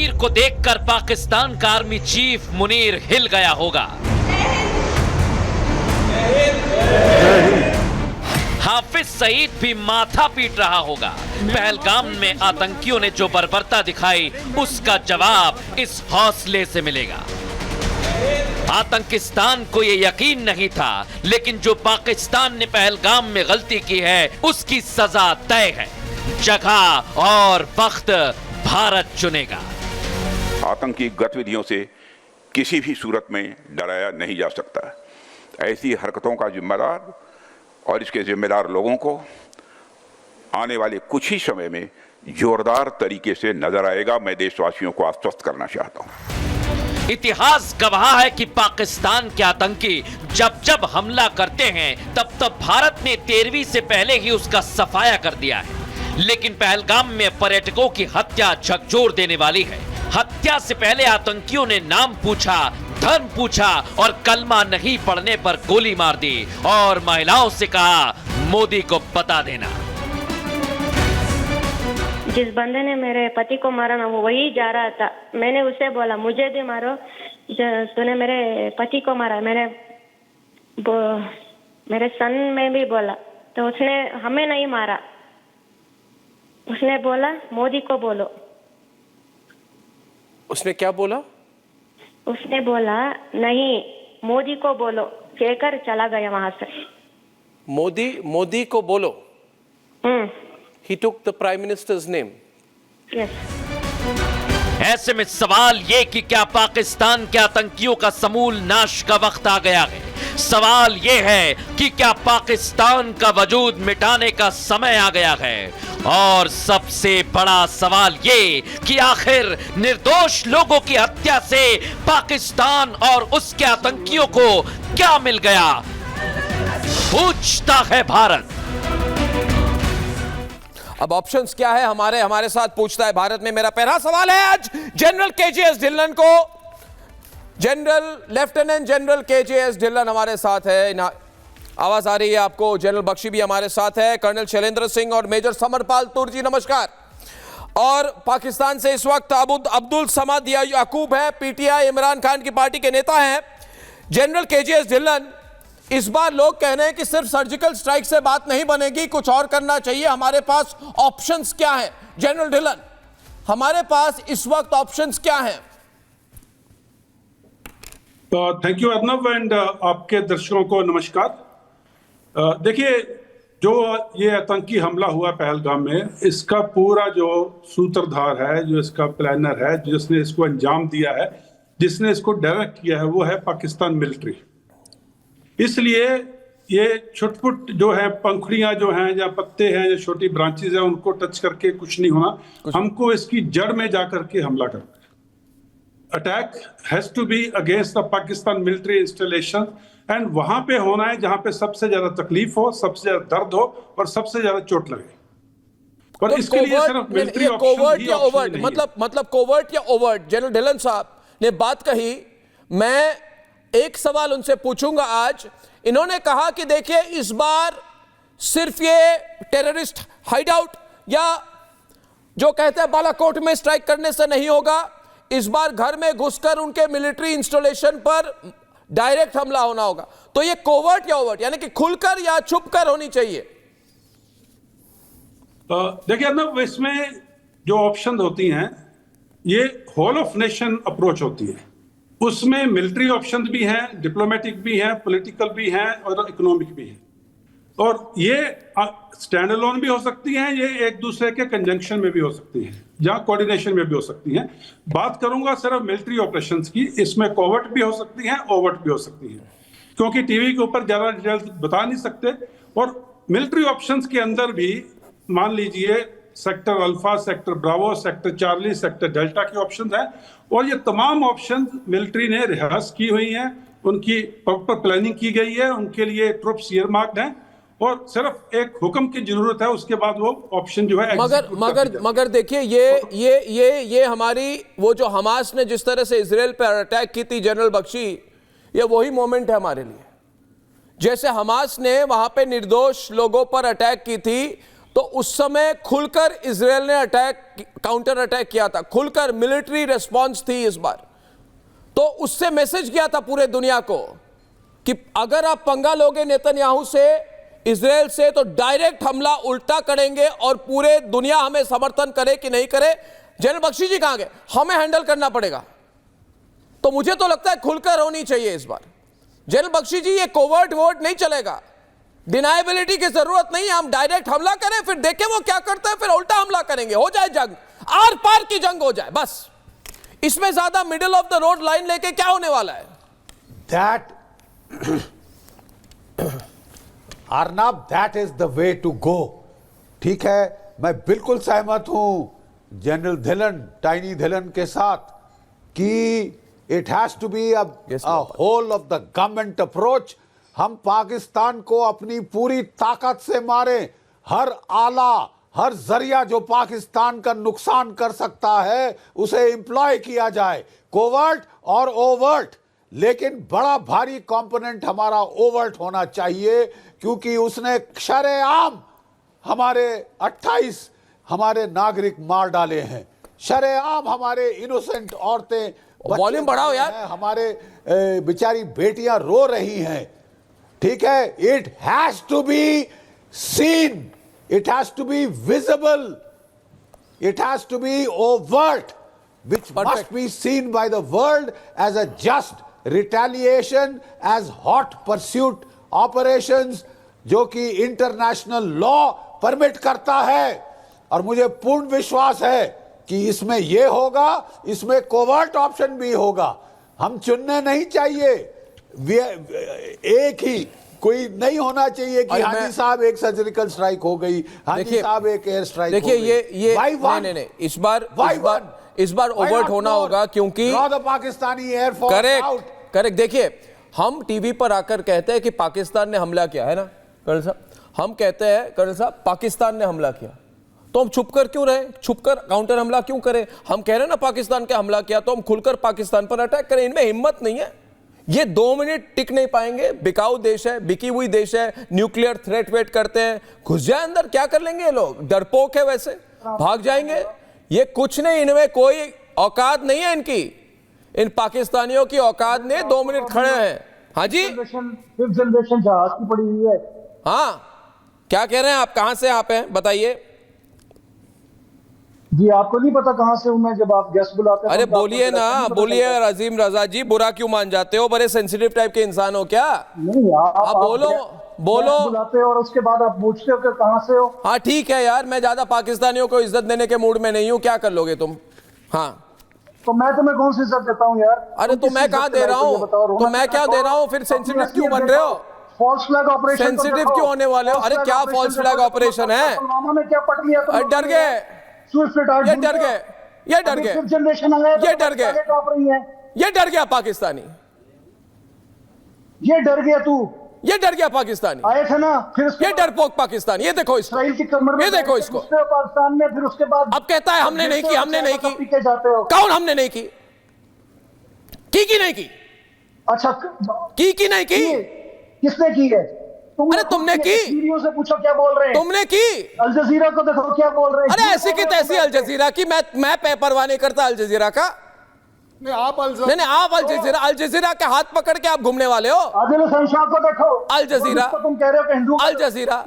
तस्वीर को देखकर पाकिस्तान का आर्मी चीफ मुनीर हिल गया होगा। हाफिज सईद भी माथा पीट रहा होगा। पहलगाम में आतंकियों ने जो बर्बरता दिखाई, उसका जवाब इस हौसले से मिलेगा। आतंकिस्तान को यह यकीन नहीं था, लेकिन जो पाकिस्तान ने पहलगाम में गलती की है, उसकी सजा तय है। जगह और वक्त भारत चुनेगा। आतंकी गतिविधियों से किसी भी सूरत में डराया नहीं जा सकता। ऐसी हरकतों का जिम्मेदार और इसके जिम्मेदार लोगों को आने वाले कुछ ही समय में जोरदार तरीके से नजर आएगा। मैं देशवासियों को आश्वस्त करना चाहता हूं। इतिहास गवाह है कि पाकिस्तान के आतंकी जब जब हमला करते हैं, तब तब भारत ने 13वीं से पहले ही उसका सफाया कर दिया है। लेकिन पहलगाम में पर्यटकों की हत्या झकझोर देने वाली है। हत्या से पहले आतंकियों ने नाम पूछा, धर्म पूछा और कलमा नहीं पढ़ने पर गोली मार दी और महिलाओं से कहा, मोदी को बता देना। जिस बंदे ने मेरे पति को मारा ना, वो वही जा रहा था। मैंने उसे बोला, मुझे भी मारो, तूने मेरे पति को मारा। मेरे सन में भी बोला, तो उसने हमें नहीं मारा। उसने बोला, मोदी को बोलो। उसने क्या बोला? उसने बोला, नहीं, मोदी को बोलो, कहकर चला गया वहां से। मोदी को बोलो। He took the Prime Minister's name. Yes. ऐसे में सवाल ये कि क्या पाकिस्तान के आतंकियों का समूल नाश का वक्त आ गया है? सवाल ये है कि क्या पाकिस्तान का वजूद मिटाने का समय आ गया है? और सबसे बड़ा सवाल ये कि आखिर निर्दोष लोगों की हत्या से पाकिस्तान और उसके आतंकियों को क्या मिल गया? पूछता है भारत। अब ऑप्शंस क्या है हमारे साथ पूछता है भारत में मेरा पहला सवाल है आज जनरल केजेएस ढिल्लन को। लेफ्टिनेंट जनरल केजेएस ढिल्लन हमारे साथ है। आवाज आ रही है आपको? जनरल बख्शी भी हमारे साथ है, कर्नल शैलेंद्र सिंह और मेजर समरपाल तुर जी नमस्कार। और पाकिस्तान से इस वक्त अब्दुल समद याकूब है, पीटीआई इमरान खान की पार्टी के नेता हैं। जनरल केजेएस ढिल्लन, इस बार लोग कह रहे हैं कि सिर्फ सर्जिकल स्ट्राइक से बात नहीं बनेगी, कुछ और करना चाहिए। हमारे पास ऑप्शंस क्या हैं? जनरल ढिल्लन, हमारे पास इस वक्त ऑप्शंस क्या हैं? थैंक यू अर्नब एंड आपके दर्शकों को नमस्कार। देखिए, जो ये आतंकी हमला हुआ पहलगाम में, इसका पूरा जो सूत्रधार है, जो इसका प्लानर है, जिसने इसको अंजाम दिया है, जिसने इसको डायरेक्ट किया है, वो है पाकिस्तान मिलिट्री। इसलिए ये छुटपुट जो है, पंखुड़ियां जो हैं या पत्ते हैं या छोटी ब्रांचेज हैं, उनको टच करके कुछ नहीं होना। हमको इसकी जड़ में जाकर के हमला करना। Attack has to be against the Pakistan military installation, and वहां पे होना है जहां पे सबसे ज्यादा तकलीफ हो, सबसे ज्यादा दर्द हो और सबसे ज्यादा चोट लगे। और तो इसके लिए सिर्फ मिलिट्री कोवर्ट या ओवर्ट, मतलब कोवर्ट या ओवर्ट, जनरल ढिल्लन साहब ने बात कही। मैं एक सवाल उनसे पूछूंगा आज। इन्होंने कहा कि देखिए, इस बार सिर्फ ये टेररिस्ट हाइडआउट या जो कहते हैं बालाकोट में स्ट्राइक करने से नहीं होगा, इस बार घर में घुसकर उनके मिलिट्री इंस्टॉलेशन पर डायरेक्ट हमला होना होगा। तो ये कोवर्ट या ओवर्ट, यानी कि खुलकर या छुपकर होनी चाहिए? देखिए ना, इसमें जो ऑप्शन होती हैं, ये होल ऑफ नेशन अप्रोच होती है। उसमें मिलिट्री ऑप्शन भी हैं, डिप्लोमेटिक भी हैं, पॉलिटिकल भी हैं और इकोनॉमिक भी हैं। और ये स्टैंड अलोन भी हो सकती हैं, ये एक दूसरे के कंजंक्शन में भी हो सकती हैं, या कोऑर्डिनेशन में भी हो सकती हैं। बात करूंगा सिर्फ मिलिट्री ऑपरेशंस की। इसमें कोवर्ट भी हो सकती हैं, ओवर्ट भी हो सकती हैं, क्योंकि टीवी के ऊपर ज्यादा डिटेल्स बता नहीं सकते। और मिलिट्री ऑप्शंस के अंदर भी मान लीजिए sector alpha, sector Bravo, sector Charlie, sector delta के ऑप्शन हैं। और ये तमाम ऑप्शन मिलिट्री ने रिहर्स की हुई हैं, उनकी प्रॉपर प्लानिंग की गई है, उनके लिए ट्रुप्स ईयरमार्क्ड हैं और सिर्फ एक हुक्म की जरूरत है, उसके बाद वो ऑप्शन जो है। मगर देखिए, ये हमारी वो जो हमास ने जिस तरह से इजराइल पर अटैक की थी जनरल बख्शी, ये वही मोमेंट है हमारे लिए। जैसे हमास ने वहां पे निर्दोष लोगों पर अटैक की थी तो उस समय खुलकर इजरायल ने काउंटर अटैक किया था, खुलकर मिलिट्री रिस्पांस थी इस बार। तो उससे मैसेज किया था पूरे दुनिया को कि अगर आप पंगा लोगे नेतन्याहू से, इजरायल से, तो डायरेक्ट हमला उल्टा करेंगे और पूरे दुनिया हमें समर्थन करे कि नहीं करे। जनरल बख्शी जी कहां गए? हमें हैंडल करना पड़ेगा। तो मुझे तो लगता है खुलकर होनी चाहिए इस बार। जनरल बख्शी जी, ये कोवर्ट वोट नहीं चलेगा, डिनाइबिलिटी की जरूरत नहीं है। हम डायरेक्ट हमला करें, फिर देखें वो क्या करता है, फिर उल्टा हमला करेंगे, हो जाए जंग, आर पार की जंग हो जाए बस। इसमें ज्यादा middle of the road line लेके क्या होने वाला है? That Arnab, that is the way to go. ठीक है, मैं बिल्कुल सहमत हूं जनरल धिलन, टाइनी धिलन के साथ कि it has to be a whole of the government approach. हम पाकिस्तान को अपनी पूरी ताकत से मारे, हर आला, हर जरिया जो पाकिस्तान का नुकसान कर सकता है उसे इंप्लॉय किया जाए, कोवर्ट और ओवर्ट। लेकिन बड़ा भारी कंपोनेंट हमारा ओवर्ट होना चाहिए, क्योंकि उसने शरेआम हमारे 28 हमारे नागरिक मार डाले हैं, शरेआम हमारे इनोसेंट औरतें, वॉल्यूम बढ़ाओ यार, हमारे बेचारी बेटियां रो रही हैं। ठीक है, it has to be seen, it has to be visible, it has to be overt, which must be seen by the world as a just retaliation, as hot pursuit operations जो कि इंटरनेशनल लॉ परमिट करता है। और मुझे पूर्ण विश्वास है कि इसमें यह होगा, इसमें कोवर्ट ऑप्शन भी होगा। हम चुनने नहीं चाहिए, एक ही कोई नहीं होना चाहिए कि हाजी साहब एक सर्जिकल स्ट्राइक हो गई, हाजी साहब एक एयर स्ट्राइक हो गई। देखिए ये नहीं, इस बार ओवर्ट होना होगा, क्योंकि पाकिस्तानी एयरफोर्स करेक्ट। देखिए, हम टीवी पर आकर कहते हैं कि पाकिस्तान ने हमला किया है ना कर्नल साहब, हम कहते हैं कर्नल साहब पाकिस्तान ने हमला किया, तो हम छुप कर क्यों रहे, छुपकर काउंटर हमला क्यों करें? हम कह रहे हैं ना पाकिस्तान के हमला किया, तो हम खुलकर पाकिस्तान पर अटैक करें। इनमें हिम्मत नहीं है, ये 2 मिनट टिक नहीं पाएंगे। बिकाऊ देश है, बिकी हुई देश है, न्यूक्लियर थ्रेट वेट करते हैं, घुस जाए अंदर, क्या कर लेंगे ये लोग? डरपोक है, वैसे भाग जाएंगे। ये कुछ नहीं, इनमें कोई औकात नहीं है इनकी, इन पाकिस्तानियों की औकात ने 2 मिनट खड़े हैं। हाँ जी, फिफ्थ जनरेशन जहाज की पड़ी हुई है। हाँ, क्या कह रहे हैं आप? कहां से आप हैं बताइए? जी आपको नहीं पता कहां से हूं मैं, जब आप गेस्ट बुलाते हैं? अरे बोलिए ना, बोलिए अजीम रजा जी, बुरा क्यों मान जाते हो? बड़े सेंसिटिव टाइप के इंसान हो क्या? नहीं, आप बोलो बुलाते हो और उसके बाद आप पूछते हो कि कहां से हो। हाँ ठीक है यार, मैं ज्यादा पाकिस्तानियों को इज्जत देने के मूड में नहीं हूँ, क्या कर लोगे तुम? हाँ, तो मैं तुम्हें कौन सी इज्जत देता हूँ यार? अरे तो मैं कहाँ दे रहा हूँ, तो मैं क्या दे रहा हूँ? फिर सेंसिटिव क्यों बन रहे हो? फॉल्स फ्लैग ऑपरेशन सेंसिटिव क्यों होने वाले हो? अरे क्या फॉल्स फ्लैग ऑपरेशन है? पुलवामा में क्या पट लिया? डर गए, ये डर गए, ये डर गए, जनरेशन ये डर गए, ये डर गया पाकिस्तानी, ये डर गया तू, ये डर गया पाकिस्तानी, आए थे ना फिर ये डरपोक पाकिस्तानी। ये देखो इसको, इसराइल की कमर में, ये देखो इसको, पाकिस्तान में, फिर उसके बाद अब कहता है हमने नहीं की, हमने नहीं की। के जाते हो। कौन हमने नहीं की? की नहीं की? अच्छा, की नहीं की? किसने की है? अरे तुमने की? वीडियो से पूछो क्या बोल रहे हैं? तुमने की? अल जजीरा को देखो क्या बोल रहे हैं। अरे ऐसी की तैसी अल जजीरा की, मैं परवाह नहीं करता अल जजीरा का। नहीं, आप अल जजीरा के हाथ पकड़ के आप घूमने वाले हो। आदिल हसन शाह को देखो, अल जजीरा, तुम कह रहे हो कि हिंदू, अल जजीरा,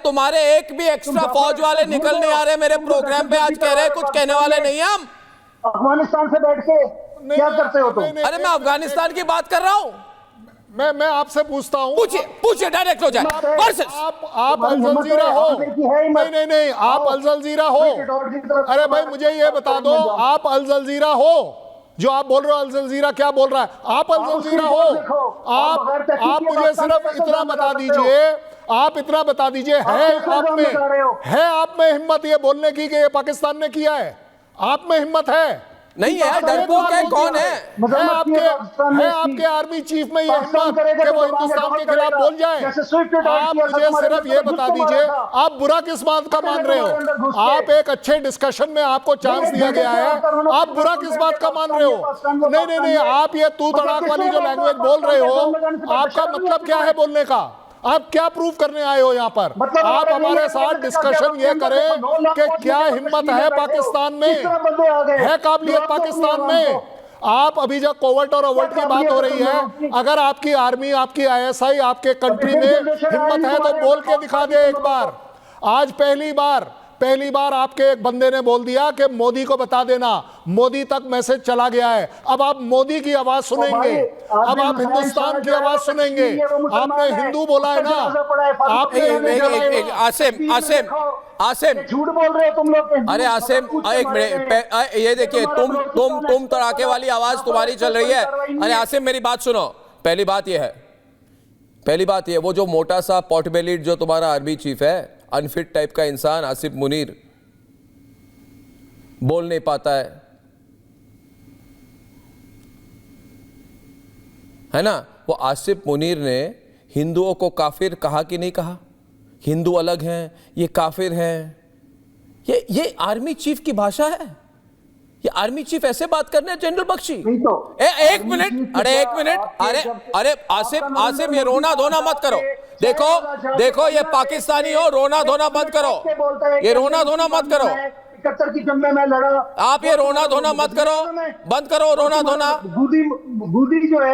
तुम्हारे एक भी एक्स्ट्रा फौज वाले निकल नहीं आ रहे मेरे प्रोग्राम पे। आज कह रहे कुछ कहने वाले नहीं हम। अफगानिस्तान से बैठ के क्या करते हो तुम? अरे मैं अफगानिस्तान की बात कर रहा हूँ। मैं आपसे पूछता हूँ, पूछिए डायरेक्ट हो जाए। आप अल जजीरा हो? नहीं, आप अल जजीरा हो? अरे भाई मुझे ये बता दो, आप अल जजीरा हो? जो आप बोल रहे हो अल जजीरा क्या बोल रहा है? आप अल जजीरा हो? आप मुझे सिर्फ इतना बता दीजिए, आप इतना बता दीजिए, है आप में हिम्मत ये बोलने की कि ये पाकिस्तान ने किया है? आप में हिम्मत है? नहीं है, डरपोक है, कौन है? है आपके आर्मी चीफ में ये हिम्मत कि वो हिंदुस्तान के खिलाफ बोल जाए? आप मुझे सिर्फ ये बता दीजिए, आप बुरा किस बात का मान रहे हो? आप एक अच्छे डिस्कशन में आपको चांस दिया गया है, आप बुरा किस बात का मान रहे हो? नहीं, आप ये तू तड़ाक वाली जो लैंग्वेज बोल रहे हो, आपका मतलब क्या है बोलने का? आप क्या प्रूव करने आए हो यहाँ पर? मतलब आप हमारे साथ डिस्कशन ये करें कि क्या हिम्मत है पाकिस्तान में, है काबिलियत पाकिस्तान में। आप अभी जब कोवर्ट और ओवर्ट की बात हो रही है, अगर आपकी आर्मी, आपकी आईएसआई आपके कंट्री में हिम्मत है तो बोल के दिखा दे एक बार। आज पहली बार आपके एक बंदे ने बोल दिया कि मोदी को बता देना, मोदी तक मैसेज चला गया है। अब आप मोदी की आवाज सुनेंगे, अब आप हिंदुस्तान की आवाज सुनेंगे। आपने हिंदू बोला है ना, आपने आसिम झूठ बोल रहे हो तुम लोग। अरे आसिम एक मिनट, ये देखिए तुम तड़ाके वाली आवाज तुम्हारी चल रही है। अरे आसिम मेरी बात सुनो। पहली बात ये वो जो मोटा सा पॉटबेलिड जो तुम्हारा आर्मी चीफ है, अनफिट टाइप का इंसान आसिफ मुनीर, बोल नहीं पाता है ना। वो आसिफ मुनीर ने हिंदुओं को काफिर कहा कि नहीं कहा? हिंदू अलग हैं, ये काफिर हैं। ये आर्मी चीफ की भाषा है? ये आर्मी चीफ ऐसे बात करने हैं जनरल बख्शी? एक मिनट, अरे आसिफ ये रोना धोना मत करो। देखो ये पाकिस्तानी हो, रोना धोना मत करो, ये रोना धोना मत करो। 71 की जंग में मैं लड़ा। आप ये रोना धोना मत करो, बंद करो रोना धोना। गुदी जो है